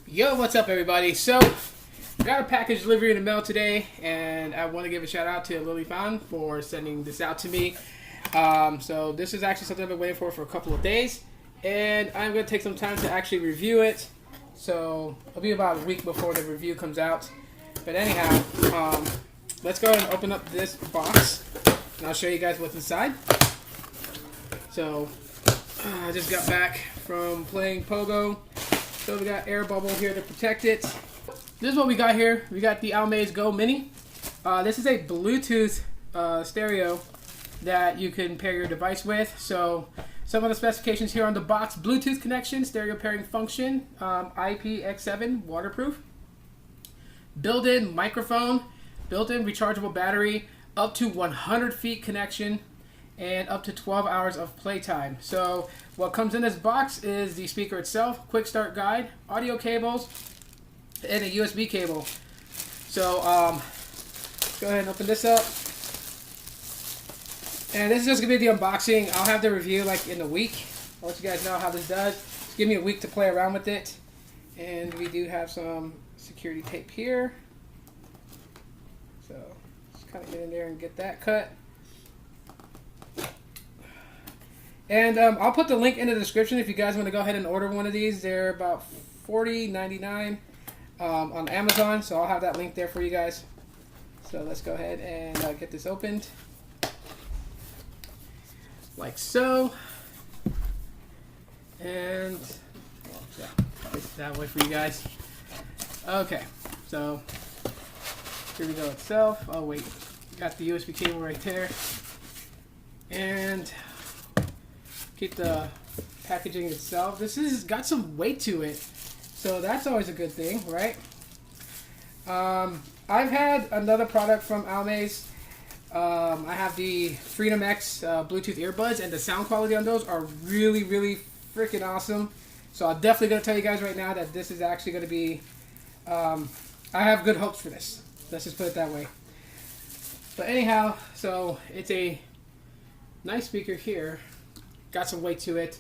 Yo, what's up everybody? So, got a package delivery in the mail today, and I want to give a shout out to Lily Fan for sending this out to me. So this is actually something I've been waiting for a couple of days, and I'm going to take some time to actually review it. So it'll be about a week before the review comes out. But anyhow, let's go ahead and open up this box, and I'll show you guys what's inside. So I just got back from playing Pogo. So we got air bubble here to protect it. This is what we got here. We got the Aomais Go Mini. This is a Bluetooth stereo that you can pair your device with. So some of the specifications here on the box: Bluetooth connection, stereo pairing function, IPX7 waterproof, built-in microphone, built-in rechargeable battery, up to 100 feet connection, and up to 12 hours of playtime. So what comes in this box is the speaker itself, quick start guide, audio cables, and a USB cable. So let's go ahead and open this up. And this is just gonna be the unboxing. I'll have the review like in a week. I'll let you guys know how this does. Just give me a week to play around with it. And we do have some security tape here. So just kind of get in there and get that cut. And I'll put the link in the description if you guys want to go ahead and order one of these. They're about $40.99 on Amazon, so I'll have that link there for you guys. So let's go ahead and get this opened. Like so. And yeah, get it that way for you guys. Okay, so here we go itself. Oh wait, got the USB cable right there. And keep the packaging itself. This has got some weight to it, so that's always a good thing, right? I've had another product from Aomais. I have the Freedom X Bluetooth earbuds, and the sound quality on those are really, really freaking awesome. So I'm definitely going to tell you guys right now that this is actually going to be, I have good hopes for this. Let's just put it that way. But anyhow, so it's a nice speaker here. Got some weight to it.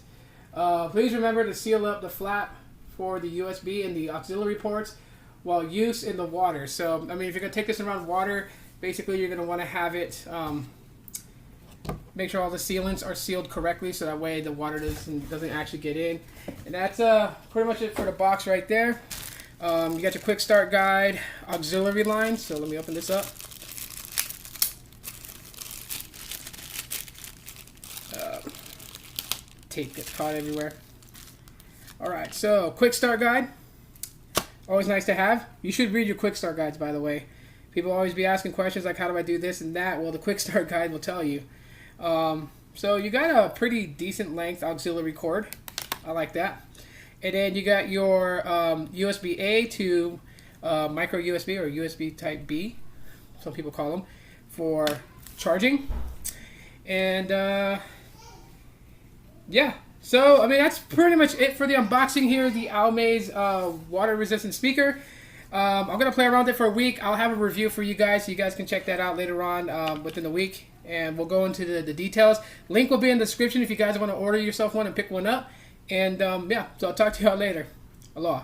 Please remember to seal up the flap for the USB and the auxiliary ports while use in the water. So, I mean, if you're going to take this around water, basically you're going to want to have it, make sure all the sealants are sealed correctly so that way the water doesn't actually get in. And that's pretty much it for the box right there. You got your quick start guide, auxiliary line. So let me open this up. Tape gets caught everywhere. Alright, so quick start guide. Always nice to have. You should read your quick start guides, by the way. People always be asking questions like, how do I do this and that? Well, the quick start guide will tell you. So you got a pretty decent length auxiliary cord. I like that. And then you got your USB-A to micro USB, or USB type B, some people call them, for charging. And yeah, so I mean that's pretty much it for the unboxing here. The Aomais water-resistant speaker. I'm gonna play around with it for a week. I'll have a review for you guys, so you guys can check that out later on within the week, and we'll go into the details. Link will be in the description if you guys want to order yourself one and pick one up. And yeah, so I'll talk to y'all later. Aloha.